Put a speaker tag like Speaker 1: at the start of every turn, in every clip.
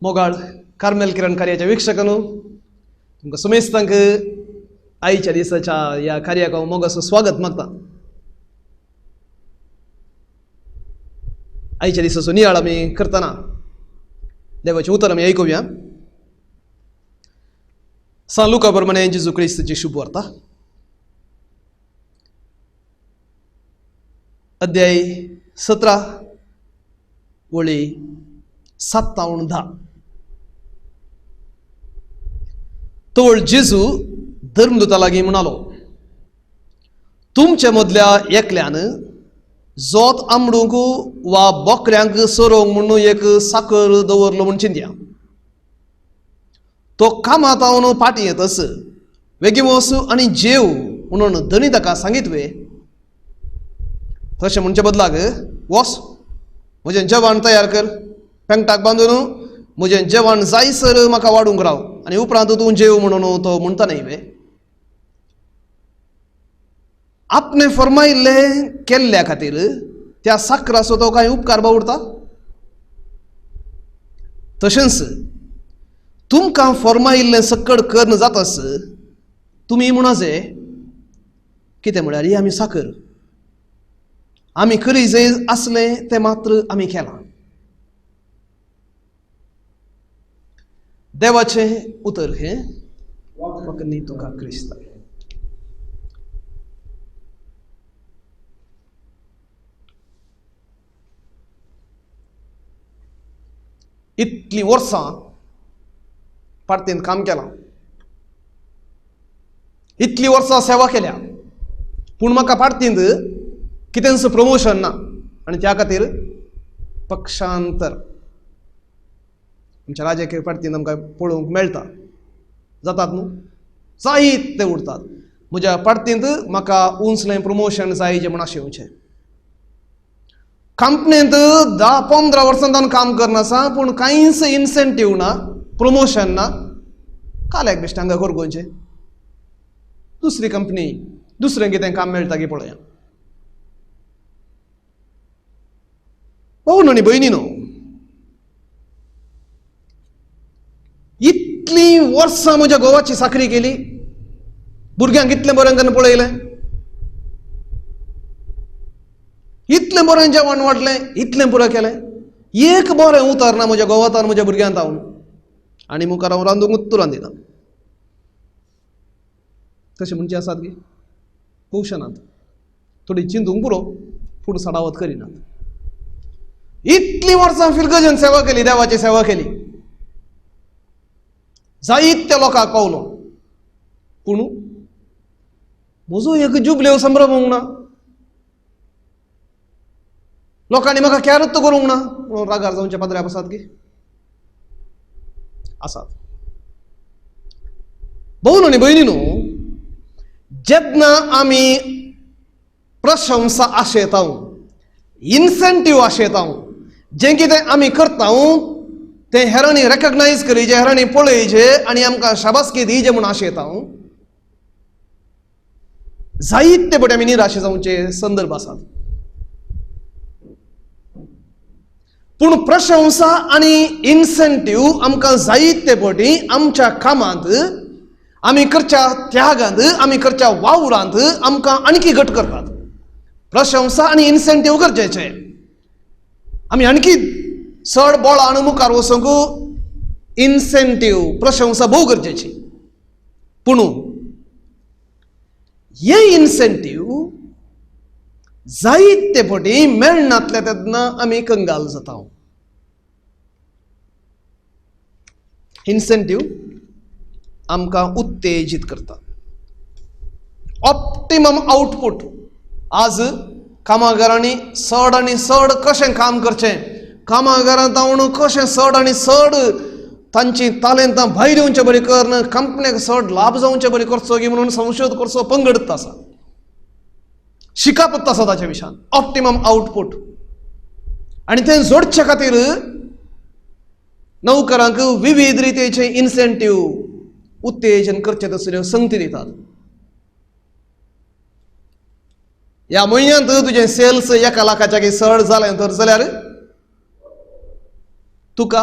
Speaker 1: मोगाळ कार्मेल किरण कार्याच्या वीक्षकांनो तुमकां सुमेस्तांक आईच्या दिसाच्या ह्या कार्याक हांव मोगाचो स्वागत मागता. आईच्या दिसाचो नियाळ आमी करतना देवाचें उतर आमी आयकुया. सान लुका प्रमाणे जेजू क्रिस्ताची शुभ वार्ता अध्याय 17 वळी 7-10. तोळ जेजू धर्मदूता लागीं म्हणालो, तुमच्या मदल्या एकल्यान जोत आंबडूंक वा बोकड्यांक सोरोंक म्हणून एक साकर दवरलो म्हूण चिंतया. तो कामांत हांव पाटी येतस वेगीन वच आनी जेव म्हणून धनी ताका सांगितवे. तशें म्हणचे बदलाक वच म्हजें जेवण तयार कर, पेंगटाक बांदून म्हजें जेवण जायसर म्हाका वाडूंक राव आनी उपरांत तूं जेव म्हणून तो म्हणटा न्हय. आपणे फरमायिल्लें केल्ल्या खातीर त्या साकराचो तो कांय उपकार बावडटा. तशेंच तुमकां फरमायिल्लें सकड करन जातास तुमी म्हणाजे कितें म्हळ्यार ही आमी साकर आमी करी जे आसलें तें मात्र आमी केलां. देवाचें उतर हें वखनी तुका क्रिस्ता. इतलीं वर्सां पार्टेन काम केलां, इतलीं वर्सां सेवा केल्या, पूण म्हाका पार्टींत कितेंच प्रमोशन ना आनी त्या खातीर पक्षांतर आमच्या राजकीय पार्टीन आमकां पळोवंक मेळटा. जातात न्हू, जायत ते उरतात. म्हज्या पार्टींत म्हाका उंचलें प्रमोशन जाय जें म्हण आशेवचें. कंपनींत 10-15 वर्सां काम करना आसा पूण कांयच इन्सेंटीव ना, प्रमोशन ना. काल्याक बेश्टें हांगा गोरगोवचें, दुसरी कंपनी दुसरें कितें काम मेळटा की पळया. भावनो आनी भयणीनो, इतलीं वर्सां म्हज्या घोवाची साखरी केली, भुरग्यांक इतलें बरें करून पळयलें, इतलें बरें जेवण वाडलें, इतलें पुरो केलें, एक बरें उतर ना म्हज्या घोवात आनी म्हज्या भुरग्यांत हांव, आनी मुखार हांव रांदूंकूच रांदिना. तशें म्हणचे आसात की कौशनात थोडी चिंतूंक पुरो पूण सडावत करिनात. इतलीं वर्सां फिरगजन सेवा केली, देवाची सेवा केली, जायत्या लोकांक पावलो, पूण म्हजो एक जुबल्यो संभ्रमूंक ना, लोकांनी म्हाका कॅरच करूंक ना म्हणून रागार जावचे पाद्र्याक आसात की आसात. भावनो आनी भयणीनो, जेन्ना आमी प्रशंसा आशेता, इन्सेंटीव आशेता, जें कितें आमी करता तें हेरांनी रेकग्नायज करीचे, हेरांनी पळयचे आनी आमकां शाबासकी दिवचे म्हूण आशेता, जायते फावटी आमी निराश जावचे संदर्भ आसात. पूण प्रशंसा आनी इन्सेंटीव आमकां जायते फावटी आमच्या कामांत, आमी करच्या त्यागांत, आमी करच्या वावरांत आमकां आणखी घट करतात. प्रशंसा आनी इन्सेंटीव गरजेचे. आमी आणखी चड बळान मुखार वचूंक इन्सेंटीव, प्रशंसा भोव गरजेची. पूण हे इन्सेंटीव जायते फावटी मेळनातले तेन्ना आमी कंगाल जाता. इन्सेंटीव आमकां उत्तेजीत करता. Optimum output. आज कामगारांनी चड आनी चड कशें काम करचें, कामगारांत हांव कशें चड आनी चड तांची तालेंतां भायर येवचें बरें करन, कंपनीक चड लाभ जावचें बरें करचो की म्हणून संशोध करचो पंगड आसा, शिकापत आसा ताच्या विशयान. ऑप्टिमम आउटपूट आनी तें जोडचे खातीर नौकरांक विविध रितीचे इन्सेंटीव, उत्तेजन करचे तसल्यो संगती दितात. ह्या म्हयन्यांत तुजें सेल्स 1 लाखाच्या चड जालें तर जाल्यार तुका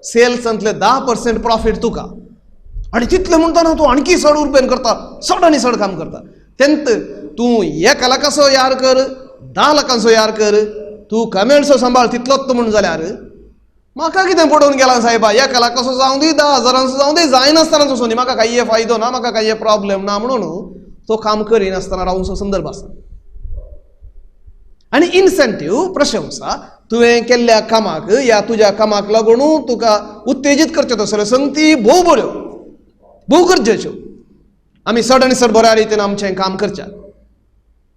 Speaker 1: सेल्सांतले 10% प्रॉफिट तुका आणि तितले म्हणटाना तूं आणखी 100 रुपयान करता, 100 आनी 100 काम करता. तेंत तूं 1 लाखाचो यार कर, 10 लाखांचो यार कर, तूं कमेंट्सो सांबाळ तितलोच म्हण जाल्यार म्हाका कितें पडून गेला सायबा, 1 लाखाचो जावं दी, 10,000चो जावं दी, जायनासतना तूं म्हाका काही फायदो ना, म्हाका काही प्रॉब्लेम ना म्हणून तो काम करिनासतना रावूंचो संदर्भ आसा. आनी इन्सेंटीव प्रशंसा तुवें केल्ल्या कामाक या तुज्या कामाक लागून तुका उत्तेजीत करच्यो तसल्यो संगती भोव बऱ्यो, भोव गरजेच्यो. आमी चड आनी चड बऱ्या रितीन आमचें काम करचें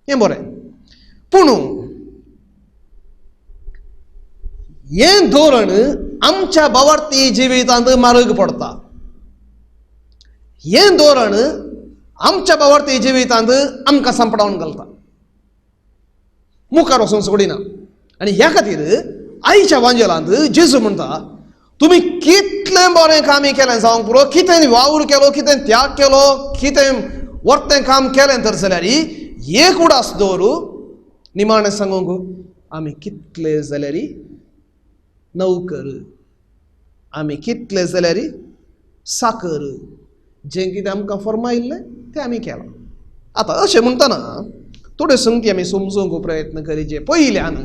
Speaker 1: हें बरें. पूण हें धोरण आमच्या बावर्ती जिवितांत मारग पडटा. हें धोरण आमच्या बावर्ती जिवितांत आमकां सांपडावन घालता, मुखार वचूंक सोडिना. आनी ह्या खातीर आयच्या वांजेलांत जेजू म्हणटा, तुमी कितलें बरें कामी केलें जावंक पुरो, कितें वावर केलो, कितें त्याग केलो, कितें वर्तें काम केलें तर जाल्यार एक उडास दवरू, निमाणें सांगूंक आमी कितले जाल्यार नौकर, आमी कितले जाल्यार साकर, जें कितें आमकां फर्मायिल्लें तें आमी केलां. आतां अशें म्हणटना थोड्यो संगती आमी समजूंक प्रयत्न करीचे. पयल्यान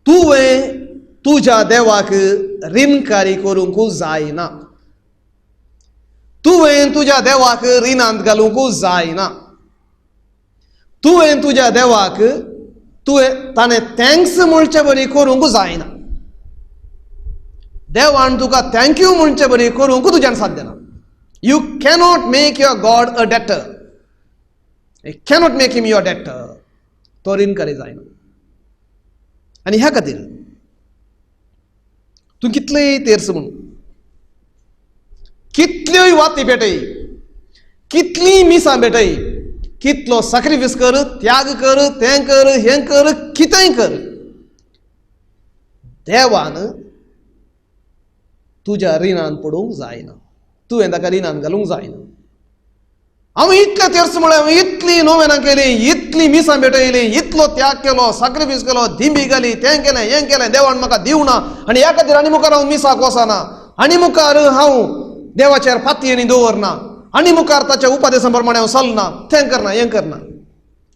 Speaker 1: तुवें तुज्या देवाक रिणकारी करूंक जायना, तुवें तुज्या देवाक रिणांत घालूंक जायना. तुवें तुज्या देवाक ताणें थँक्स म्हणचे बरी करूंक जायना. देवान तुका थँक्यू म्हणचे बरी करूंक तुज्यान साध्य ना. You cannot make your God अ डेटर, you cannot make him your डेटर. तो रिणकारी जायना. आनी ह्या खातीर तूं कितलेंय तेर्स म्हूण, कितल्योय वाती पेटय, कितलीं मिसां भेटय, कितलो सॅक्रिफायस कर, त्याग कर, तें कर, हें कर, कितेंय कर, देवान तुज्या रिणांत पडूंक जायना. तुवें ताका रिणांत घालूंक जायना. हांव इतलें तेर्स म्हळें, हांवें इतलीं नोवेनां केलीं, इतलीं मिसां भेटयलीं, इतलो त्याग केलो, सॅक्रिफायस केलो, धिंबी घाली, तें केलें, हें केलें, देवान म्हाका दिवना आनी ह्या खातीर आनी मुखार हांव मिसाक वचना, आनी मुखार हांव देवाचेर फातयेनी दवरना, आनी मुखार ताच्या उपादेशा प्रमाणे हांव चलना, तें करना, हें करना.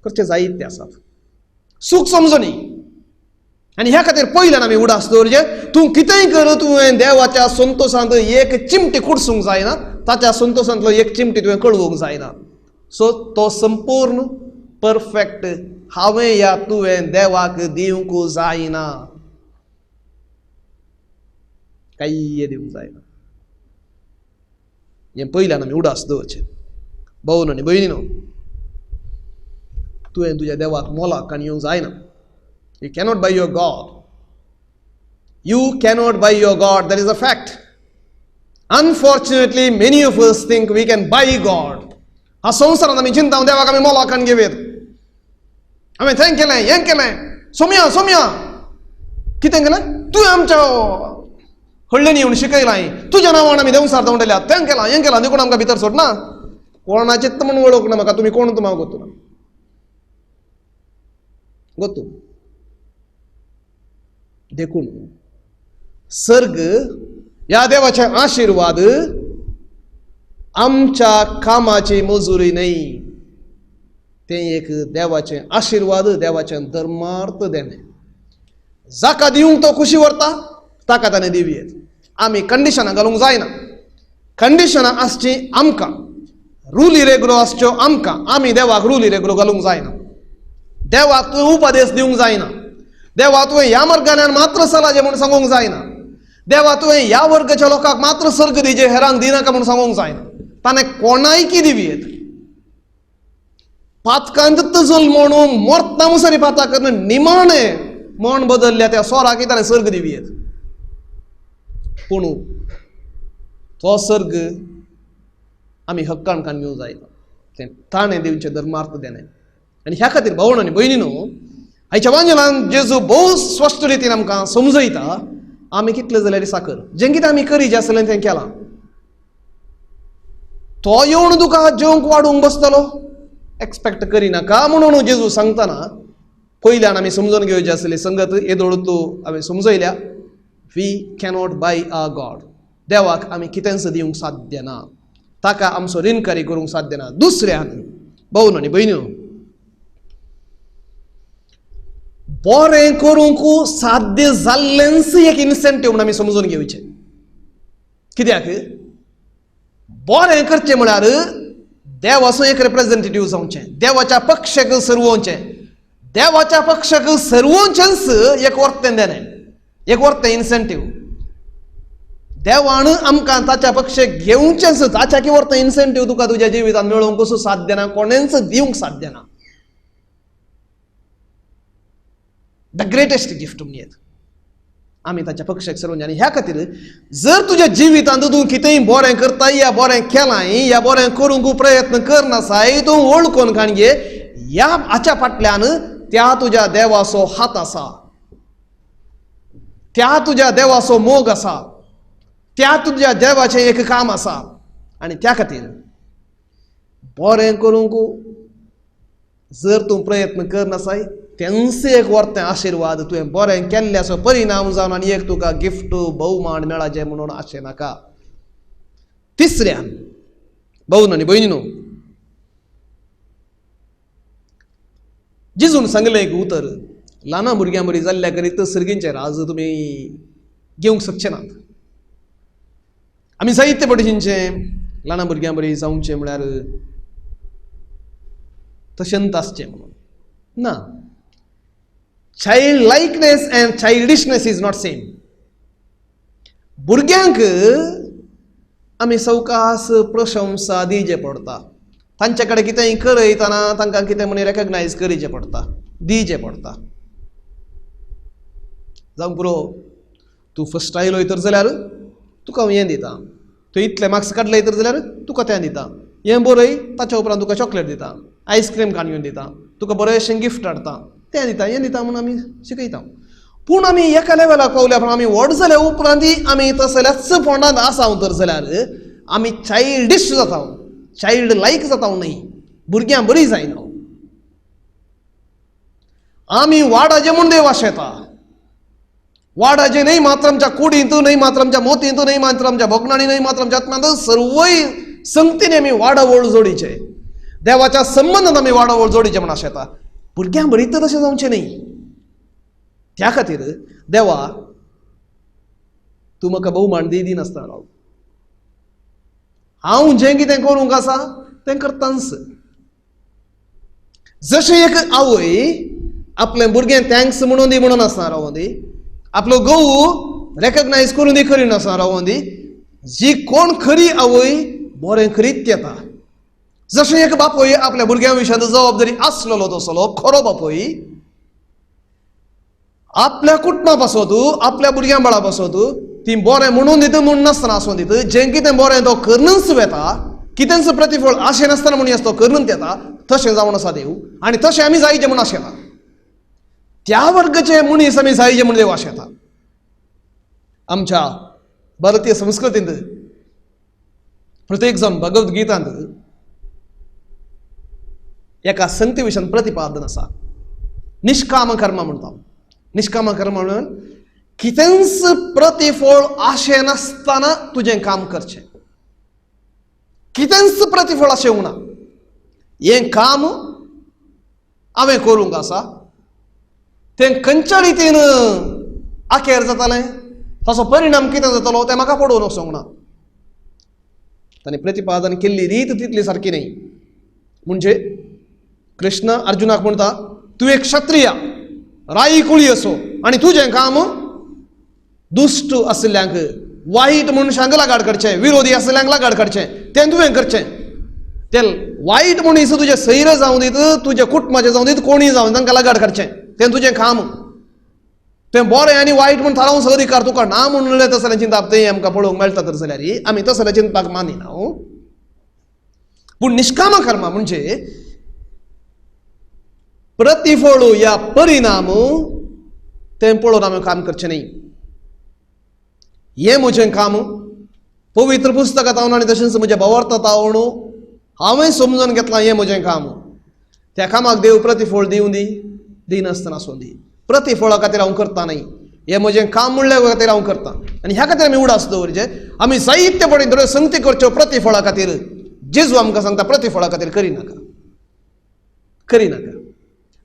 Speaker 1: करचें जायते आसात सूख समजुनी. आनी ह्या खातीर पयल्यान आमी उडास दवरचे. तूं कितेंय कर, तुवें देवाच्या संतोशांत एक चिमटी कुडसूंक जायना, ताच्या संतोशांतलो एक चिमटी तुवें कळवूंक जायना. सो तो संपूर्ण परफेक्ट हांवें या तुवें देवाक दिवंक जायना, काही दिवंक जायना. हें पयल्यान आमी उडास दवरचें. भावन आनी भयणीनो, तुवें तुज्या देवाक मोलाक आनिवंक जायना. You cannot buy your God. You cannot buy your God. That is a fact. Unfortunately, many of us think we can buy God. हा संवसारांत आमी चिंता देवाक आमी मोलाकान घेवेत. हांवें तें केलें, हें केलें, सोम्या सोम्या कितें केलें, तुवें आमच्या हळ्ळेनी येवन शिकयलां, तुज्या नांवान आमी देंवसार दवंडल्या, तें केलां, हें केलां, देखून आमकां भितर सोडना. कोणाचें म्हणून वळख ना म्हाका, तुमी कोण तो म्हाका गोतू ना. गोतू देखून सर्ग ह्या देवाचे आशीर्वाद आमच्या कामाची मजुरी न्ही, तें एक देवाचें आशीर्वाद, देवाचें धर्मार्थ देणें. जाका दिवंक तो खुशी व्हरता ताका ताणें दिवयेत. आमी कंडिशनां घालूंक जायना. कंडिशनां आसची आमकां, रुली रेगलो आसच्यो आमकां. आमी देवाक रुली रेगलो घालूंक जायना. देवाक तुवें उपदेश दिवंक जायना. देवा तुवें ह्या मार्गान मात्र चलाचें म्हूण सांगूंक जायना. देवा तुवें ह्या वर्गाच्या लोकांक मात्र सर्ग दिजे, हेरांक दिनाका म्हूण सांगूंक जायना. ताणें कोणायकी दिवयेत. पातकांत जल्मोवन मोर्ता मुसरी पाता करून निमाणें मन बदल्ल्या त्या सोराक ताणें सर्ग दिवयेत. पूण तो सर्ग आमी हक्कान घेवंक जायना. तें ताणें दिवचें धर्मार्थ देणें. आनी ह्या खातीर भावण आनी भयणीनो, आयच्या वांजेलान जेजू भोव स्पश्ट रितीन आमकां समजयता, आमी कितले जाल्यार साकर, जें कितें आमी करीत आसलें तें केलां. तो येवन तुका जेवंक वाडूंक बसतलो एक्सपेक्ट करिनाका म्हणून जेजू सांगतना पयल्यान आमी समजून घेवचें आसलें. संगत येदोळूतू हांवें समजयल्या. We cannot buy a god. देवाक आमी कितेंच दिवंक साध्य ना, ताका आमचो रिणकारी करूंक साध्य ना. दुसऱ्यान भाऊ आनी भयण्यो, बरें करूंक साध्य जाल्लेंच एक इन्सेंटिव्ह म्हणून आमी समजून घेवचें. कित्याक बरें करचें म्हळ्यार देवाचो एक रिप्रेझेंटेटिव्ह जावचें, देवाच्या पक्षाक सरवोवचें. देवाच्या पक्षाक सरवोवचेंच एक वर्तें देणें, एक वर्तें इन्सेंटिव्ह. देवान आमकां ताच्या पक्षाक घेवचेंच, ताच्या की वर्तें इन्सेंटिव्ह तुका तुज्या जिवितांत मेळोवंक कसो साध्य ना, कोणेंच दिवंक साध्य ना. द ग्रेटेस्ट गिफ्ट म्हणयेत आमी ताच्या पक्षाक सरवोवचें. आनी ह्या खातीर जर तुज्या जिवितांत तूं कितेंय बरें करताय या बरें केलाय या बरें करूंक प्रयत्न करनासाय, तूं वळखून घे ह्या हाच्या फाटल्यान त्या तुज्या देवाचो हात आसा, त्या तुज्या देवाचो मोग आसा, त्या तुज्या देवाचें एक काम आसा. आनी त्या खातीर बरें करूंक जर तूं प्रयत्न करनासाय, तेंच एक वर्तें आशिर्वाद तुवें बरें केल्ल्याचो परिणाम जावन आनी एक तुका गिफ्ट भोवमान मेळाचें म्हणून आशें नाका. तिसऱ्यान भाऊ आनी भयणीनो, जिजून सांगलें एक उतर, ल्हान भुरग्यां बरी जाल्ल्या करीत सर्गींचें राज तुमी घेवंक शकचे नात. आमी जायते पडशींचें ल्हान भुरग्यां बरी जावचें म्हळ्यार तशेंच आसचें म्हणून ना. Child likeness and childishness is not same. भुरग्यांक आमी सवकास प्रशंसा दिवचे पडटा, तांचे कडेन कितेंय करयतना तांकां कितें म्हणी रेकग्नायज करचें पडटा, दिवचें पडटा. जावं पुरो तूं फर्स्ट आयलोय तर जाल्यार तुका हांव हें दिता, तूं इतले मार्क्स काडले तर जाल्यार तुका तें दिता, हें बरय ताच्या उपरांत तुका चॉकलेट दिता, आयस्क्रीम काडून दिता, तुका बरेंशें गिफ्ट हाडटा, तें दिता, हें दिता म्हणून आमी शिकयता. पूण आमी एका लेवलाक पावल्या उपरांत आमी व्हड जाल्या उपरांत आमी तसल्याच फोंडांत आसात तर जाल्यार आमी चायल्डिश जाता, चाइल्ड लायक जाता न्ही, भुरग्यां बरी जायना. आमी वाडाचें म्हूण देव आशेता, वाडाचें न्हय मात्र आमच्या कुडींत, न्हय मात्र आमच्या मोतींत, न्हय मात्र आमच्या भोगणांनी, न्हय मात्र आमच्या आत्म्यांत, सर्वय संगतींनी आमी वाडावळ जोडीचे, देवाच्या संबंदांत आमी वाडावळ जोडीचे म्हूण आशेता. भुरग्यां बरी तर तशें जावचें न्ही. त्या खातीर देवा तूं म्हाका भोवमान दिनासतना राव, हांव जें कितें करूंक आसा तें करतांच. जशें एक आवय आपलें भुरगें थँक्स म्हणून दी म्हणून आसना रावों दी, आपलो घोव रेकग्नायज करून दी खरी नासना रावों दी, जी कोण खरी आवय बरें करीत येता. जशें एक बापोय आपल्या भुरग्यां विशयात जबाबदारी आसलेलो तसलो खरो बापोय आपल्या कुटुंबा पासत आपल्या भुरग्यां बाळा पासत ती बरें म्हणून दिता म्हूण नासतना आसूं दिता, जें कितें बरें तो करूनच येता, कितेंच प्रतिफळ आशें नासतना म्हणून तो करूनच येता, तशें जावन आसा देव. आनी तशें आमी जायचे म्हूण आशेता, त्या वर्गाचे मनीस आमी जायचे म्हूण देव आशेता. आमच्या भारतीय संस्कृतींत प्रत्येक जण भगवद्गीतांत एका संगती विशयान प्रतिपादन आसा, निष्काम कर्म म्हणटा. निष्काम कर्म म्हणून कितेंच प्रतिफळ आशें नासतना तुजें काम करचें, कितेंच प्रतिफळ आशें उना, हें काम हांवें करूंक आसा, तें खंयच्या रितीन आखेर जातालें, ताचो परिणाम कितें जातलो तें म्हाका पडोवन वचोंक ना. ताणें प्रतिपादन केल्ली रीत तितली सारकी न्ही. म्हणजे कृष्ण अर्जुनाक म्हणटा, तूं एक क्षत्रिय, राई कुळी असो, आनी तुजें काम दुश्ट आसल्यांक, वायट मनशांक लागाड करचें, विरोधी आसल्यांक लागाड करचें, तें तुवें करचें. ते वायट मनीस तुजे सैर जावं दीत, तुजे कुटुंबाचें जावं दीत, कोणीय जावं तांकां लागाड करचें, तें तुजें काम. तें बरें आनी वायट म्हूण थारावंक अधिकार तुका ना म्हणून तसलें चिंतप तें आमकां पळोवंक मेळटा तर जाल्यार आमी तसलें चिंतपाक मानिना. पूण निष्काम कर्म म्हणजे प्रतिफळ या परिणाम तें पळोवन आमी काम करचें न्ही. हें म्हजें काम, पवित्र पुस्तकांत हांव आनी तशेंच म्हज्या भावार्थांत हांवें समजून घेतलां हें म्हजें काम. त्या कामाक देव प्रतिफळ दिवं दी, दिनासतना आसूं दी. प्रतिफळा खातीर हांव करता न्ही, हे म्हजें काम म्हणल्या खातीर हांव करतां आनी ह्या खातीर आमी उडास दवरचे आमी जायते पडीन थोड्यो संगती करच्यो प्रतिफळा खातीर जेजू आमकां सांगता प्रतिफळा खातीर करिनाका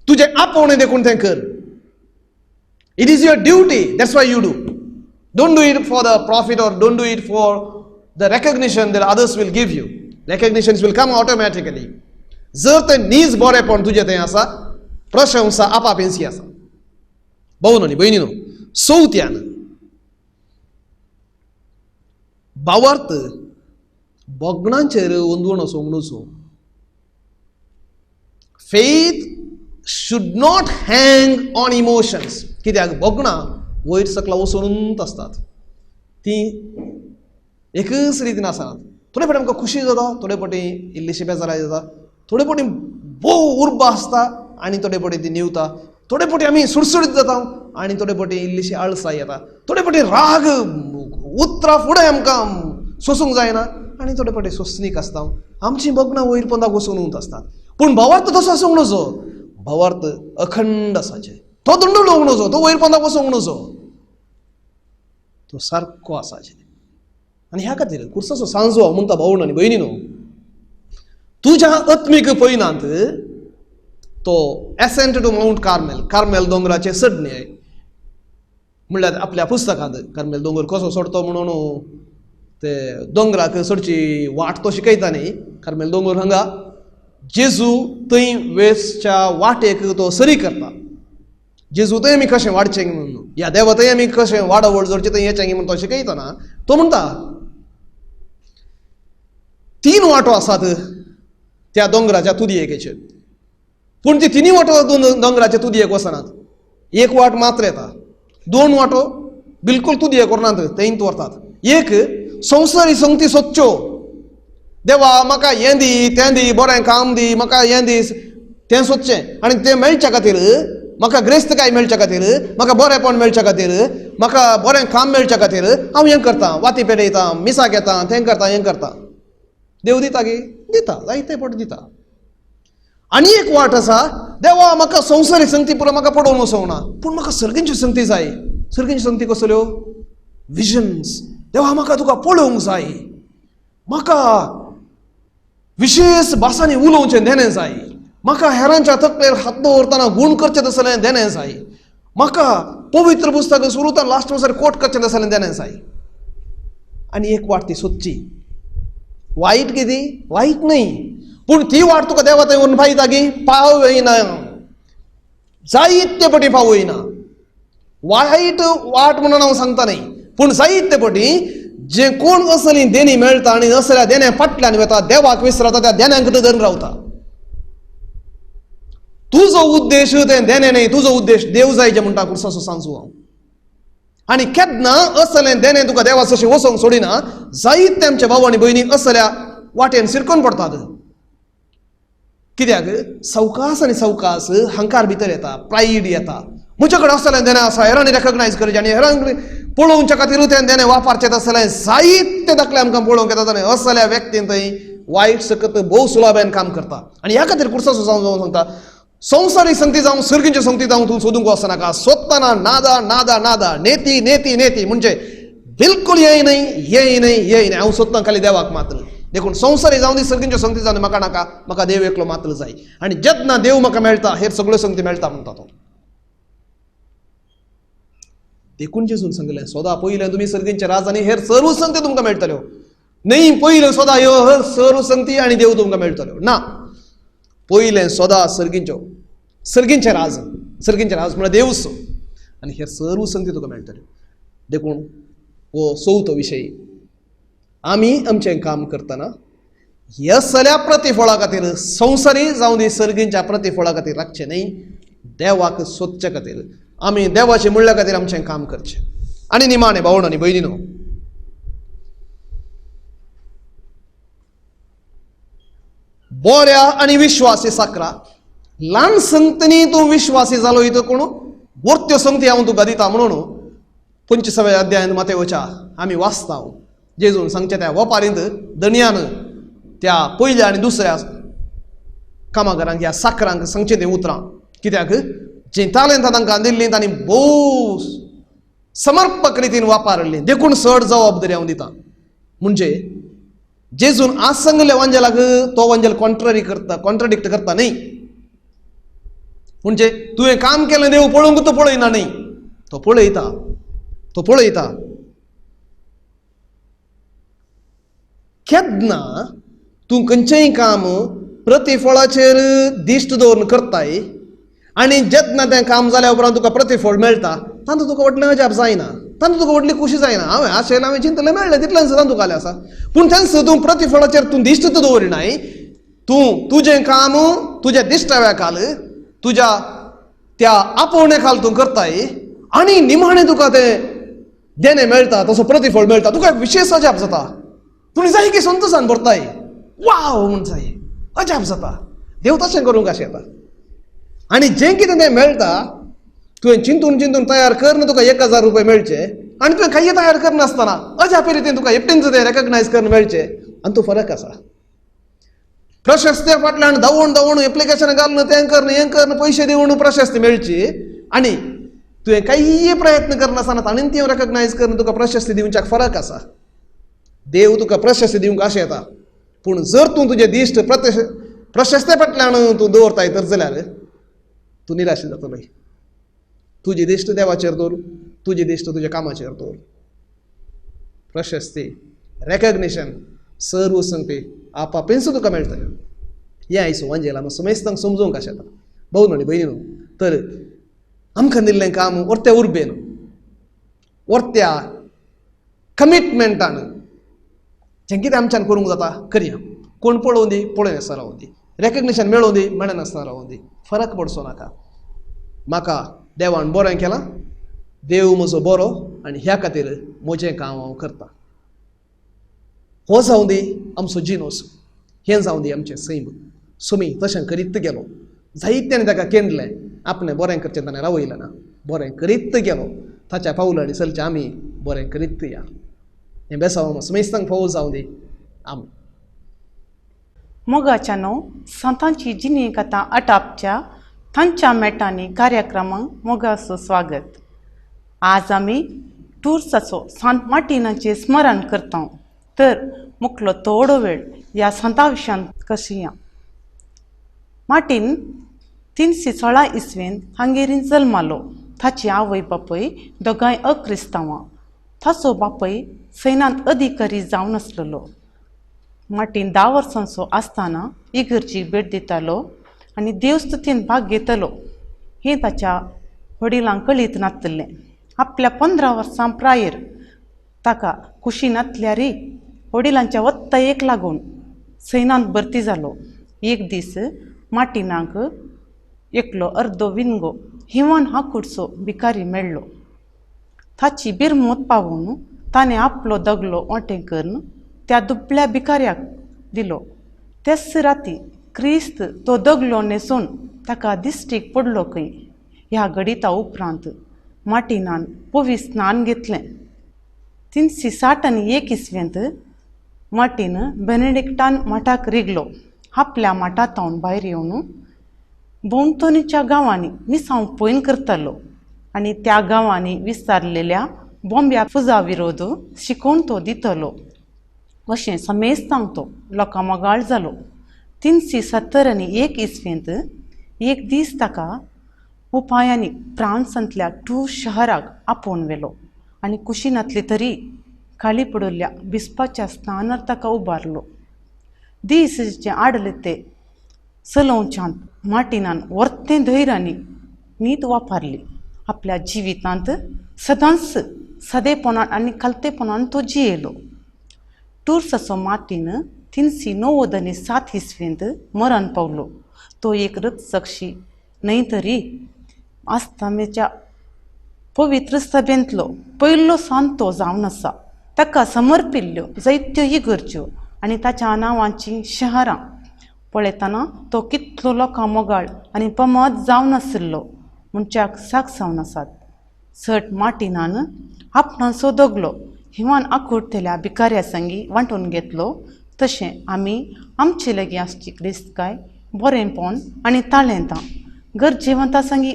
Speaker 1: तुजें आपोवणें देखून तें कर it is your duty that's why you do don't do it for the profit or don't do it for the recognition that others will give you recognitions will come automatically जर तें नीज बरेंपण तुजें तें आसा प्रशंसा आपापेन्सी आसा भाऊनो न्ही भयणीनो चवथ्यान भावार्थ बोगणांचेर ओंदवण असो म्हणूचो faith should not hang on emotions कित्याक बोगणां वयर सकला वसोनूच आसतात ती एकच रितीन आसनात थोडे फावटी आमकां खुशी जाता थोडे फावटी इल्लीशी बेजाराय जाता थोडे फावटी भोव उर्बा आसता आनी थोडे फावटी ती निवता थोडे फावटी आमी सुडसुडीत जाता आनी थोडे फावटी इल्लीशी आळसाय येता थोडे फावटी राग उतरां फुडें आमकां सोसूंक जायना आनी थोडे फावटी सोंसणीक आसता आमचीं बोगणां वयर पोंदाक वसोनूच आसतात पूण भावार्थ तसो आसूंक नजो भावार्थ अखंड आसाचे तो दंडुळोवंक नजो तो वयर पोंदाक वचोंक नजो तो सारको आसाचे आनी ह्या खातीर कुर्साचो सांजो हांव म्हणटा भावण आनी भयणीनो तुज्या आत्मीक पयनांत तो एसेंट टू माउंट कार्मेल दोंगराचे चडणे म्हणल्यार आपल्या पुस्तकांत कार्मेल दोंगर कसो चडतो म्हणून ते दोंगराक चडची वाट तो शिकयता न्ही कार्मेल दोंगर हांगा जेजू थंय वेस्टच्या वाटेक तो सरी करता जेजू थंय आमी कशें वाडचें म्हणून ह्या देवा थंय आमी कशें वाडवड जोडचें थंय येचें म्हणून तो शिकयतना तो म्हणटा 3 वाटो आसात त्या दोंगराच्या तुदयेकेचेर पूण ती 3 वाटो दोंगराच्या तुदयेक वचनात एक वाट मात्र येता 2 वाटो बिलकुल तुदयेक व्हरनात थंयच व्हरतात एक संवसारी संगती सोदच्यो देवा म्हाका हें दी तें दी बरें काम दी म्हाका हें दी तें सोदचें आनी तें मेळच्या खातीर म्हाका ग्रेस्तकाय मेळच्या खातीर म्हाका बरेंपण मेळच्या खातीर म्हाका बरें काम मेळच्या खातीर हांव हें करतां वाती पेटयतां मिसाक घेतां तें करतां हें करतां देव दिता गे दिता जायते पट दिता आनी एक वाट आसा देवा म्हाका संवसारीक संगती पुरो म्हाका पडोवन वचोंक ना पूण म्हाका सर्गींच्यो संगती जाय सर्गींच्यो संगती कसल्यो विजन्स देवा म्हाका तुका पळोवंक जाय म्हाका विशेष भासांनी उलोवचें देणें जाय म्हाका हेरांच्या तकलेर हात दवरतना गूण करचें तसलें देणें जाय म्हाका पवित्र पुस्तक सुरूतान लास्ट वर्सार कोट करचें तसलें देणें जाय आनी एक वाट ती सोदची वायट कितें वायट न्ही पूण ती वाट तुका देवा थंय व्हरून पावयता गे पावयना जायते पटी पावयना वायट वाट म्हणून हांव सांगता न्ही पूण जायते पटी जे कोण असली देणी मेळटा आनी असल्या देण्या फाटल्यान वता देवाक विसरता त्या देण्यांक धरून रावता तुजो उद्देश तें देणें न्ही तुजो उद्देश देव जाय जें म्हणटा कुर्साचो सांजो हांव आनी केन्ना असलें देणें तुका देवा तशें वचोंक सोडिना जायते आमच्या भाव आनी भयणीक असल्या वाटेन सिरकोन पडटात कित्याक सवकास आनी सवकास हंकार भितर येता प्रायड येता म्हजे कडेन असलें देणें आसा हेरांनी रेकग्नायज करचें आनी हेरांक पळोवच्या खातीर तें देणें वापरचें तसलें जायते दाखले आमकां पळोवंक येता आनी असल्या व्यक्तीन थंय वायट सकत भोव सुलभान काम करता आनी ह्या खातीर कुर्साचो जावन सांगता संवसारीक संगती जावं सर्गींच्यो संगती जावं तूं सोदूंक वचनाका सोदतना नादा नादा नादा नेती नेती नेती म्हणजे बिलकुल येय न्ही हांव सोदतां खाली देवाक मात्र देखून संवसारी जावं दी सर्गींच्यो संगती जावन म्हाका नाका म्हाका देव एकलो मात्र जाय आनी जेन्ना देव म्हाका मेळटा हेर सगळ्यो संगती मेळटा म्हणटा तो देखून जेजून सांगलें सोदा पयलें तुमी सर्गींचे राज आनी हेर सर्व संगती तुमकां मेळटल्यो न्ही पयलें सोदा ह्यो हेर सर्व संगती आनी देव तुमकां मेळटल्यो ना पयलें सोदा सर्गींचे राज म्हळ्यार देवच आनी हेर सर्व संगती तुका मेळटल्यो देखून हो चवथो विशय आमी आमचें काम करतना ह्या सगळ्या प्रतिफळा खातीर संवसारी जावं दी सर्गींच्या प्रतिफळा खातीर राखचें न्ही देवाक सोदचे खातीर आमी देवाचे म्हणल्या खातीर आमचें काम करचें आनी निमाणें भावण आनी भयणीनो बऱ्या आनी विश्वासी साकरा ल्हान संगतींनी तूं विश्वासी जालो इतो कोण वर्त्यो संगती हांव तुका दिता म्हणून 25व्या अध्यायान मातेवच्या आमी वाचता जेजून सांगचे त्या वपारींत दणयान त्या पयल्या आनी दुसऱ्या कामागारांक ह्या साकरांक सांगचें तें उतरां कित्याक जी तालेंतां तांकां दिल्लीं तांणी भोव समर्पक रितीन वापरले देखून चड जबाबदारी हांव दिता. म्हणजे जेजून आज सांगले वांजेलाक तो वांजेल कॉन्ट्राडिक्ट करता न्ही. म्हणजे तुवें काम केलें देव पळोवंक तो पळयना न्ही, तो पळयता. केन्ना तूं खंयचेंय काम प्रतिफळाचेर दिश्ट दवरून करताय आनी जेन्ना तें काम जाल्या उपरांत तुका प्रतिफळ मेळटा तातूंत तुका व्हडलें अजाप जायना, तातूंत तुका व्हडली खुशी जायना. हांवें चिंतलें मेळ्ळें तितलें सुद्दां तुका जालें आसा. पूण थंयच तूं प्रतिफळाचेर तूं दिश्ट दवरिनाय. तूं तुजें काम तुज्या दिश्टाव्या खाल तुज्या त्या आपोवणे खाल तूं करताय आनी निमाणें तुका तें देणें मेळटा, तसो प्रतिफळ मेळटा. तुका एक विशेश अजाप जाता. तुमी जाय की संतोशान भरताय, वाव म्हूण जाय, अजाप जाता. देव तशें करूंक आशेता. आनी जें कितें तें मेळटा तुवें चिंतून तयार करना तुका 1000 रुपया मेळचे आनी तुवें कांय तयार करनासतना अजापे रितीन तुका एकटेंच तें रेकग्नायज करून मेळचे आनी तो फरक आसा. प्रशस्त्या फाटल्यान धांवून एप्लिकेशन घालून तें करून पयशे दिवन प्रशस्ती मेळची आनी तुवें कांय प्रयत्न करनासतना ताणीन ती रेकग्नायज करून तुका प्रशस्ती दिवच्याक फरक आसा. देव तुका प्रशस्ती दिवंक आशेता. पूण जर तूं तुजें दिश्ट प्रशस्ते फाटल्यान तूं दवरताय तर जाल्यार तूं निराश जातलो. तुजी दिश्ट देवाचेर दवर, तुजी दिश्ट तुज्या कामाचेर दवर. प्रशस्ती, रेकग्निशन, सर्व संगती आपापींच तुका मेळटा. हें आयज वांजेलां समेस्तांक समजूंक आशेता. भोव न्हय भयणीनो, तर आमकां दिल्लें काम वर्त्या उर्बेन, वर्त्या कमिटमेंटान जें कितें आमच्यान करूंक जाता करया. कोण पळोवन दी पळोवन आसता रावूं दी, रेकग्निशन मेळोवन दी मेळनासतना रावूं दी, फरक पडचो नाका. म्हाका देवान बरें केलां, देव म्हजो बरो आनी ह्या खातीर म्हजें काम हांव करतां. हो जावं दी आमचो जिनोस, हें जावं दी आमचें सैम. सुमी तशें करीत गेलो, जायत्यान ताका केंडलें, आपणें बरें करचें ताणें रावयलें ना, बरें करीत गेलो. ताच्या पावलांनी चलचें आमी बरें करीत या. हें बेसांव समेस्तांक फावो जावं दी. आमी
Speaker 2: मोगाच्यानो संतांची जिणी कथा अटापच्या थंच्या मेटांनी कार्यक्रमांक मोगाचो स्वागत. आज आमी टूर्साचो सांत मार्टिनाचें स्मरण करता. तर मुखलो थोडो वेळ ह्या संता विशयान कशी या. मार्टीन 316 इसवेन हंगेरीन जल्मालो. ताची आवय बापूय दोगांय अक्रिस्तांवां. ताचो बापूय सैन्यांत अधिकारी जावन आसलेलो. मार्टीन 10 वर्सांचो आसतना इगर्जीक भेट दितालो आनी देवस्तुतीन भाग घेतलो. हें ताच्या वडिलांक कळीत नासलें. आपल्या 15 वर्सां प्रायर ताका खुशी नासल्यारय वडिलांच्या वत्तायेक लागून सैन्यांत भरती जालो. एक दीस मार्टिनाक एकलो अर्दो विंगो हिवान हाकुडचो भिकारी मेळ्ळो. ताची बिरमूत पावून ताणें आपलो दगलो ओटें करून त्या दुबळ्या भिकाऱ्याक दिलो. तेच राती क्रिस्त तो दगलो न्हेसून ताका दिश्टीक पडलो खंय. ह्या घडिता उपरांत मार्टिनान पवित्र स्नान घेतलें. 361 इसवेंत मार्टीन बेनेडिक्टान मठाक रिगलो. आपल्या मठांतावन भायर येवन भोंवतणीच्या गांवांनी मिसांव पयन करतालो आनी त्या गांवांनी विस्तारलेल्या बॉम्ब्या पुजा विरोध शिकोवन तो दितलो. अशें समेस्तांक तो लोकां मोगाळ जालो. 371 इसवेंत एक दीस ताका उपायांनी फ्रांसांतल्या टूर शहराक आपोवन व्हेलो आनी कुशीनांतली तरी खाली पडलेल्या बिस्पाच्या स्थानार ताका उबारलो. दिसाचे आडले ते चलोवच्यांत मार्टिनान वर्तें धैर्यानी न्हीद वापरली. आपल्या जिवितांत सदांच सदेपणान आनी कलतेपणान तो जियेलो. टूर्साचो मार्टीन 397 इसवेंत मरण पावलो. तो एक रक्तसाक्षी न्हय तरी आस्तामेच्या पवित्र सभेंतलो पयलो सांतो जावन आसा. ताका समर्पिल्ल्यो जायत्यो इगर्ज्यो आनी ताच्या नांवांचीं शहरां पळयतना तो कितलो लोकां मोगाळ आनी पमत जावन आशिल्लो म्हणच्याक सागसावन आसात. सट मार्टिनान आपणाचो दगलो हिवान आकुडतेल्या भिकाऱ्या संगी वांटून घेतलो. तशें आमी आमचे लागीं आसची क्रिस्तकाय बरेंपण आनी ताळेंतां गरजेवंतां संगी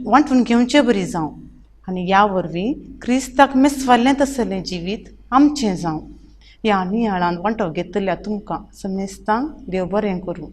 Speaker 2: वांटून घेवचें बरी जावं. आनी ह्या वरवीं क्रिस्ताक मेस्वाल्लें तसलें जिवीत आमचें जावं. ह्या नियाळान वांटो घेतल्या तुमकां समेस्तांक देव बरें करूं.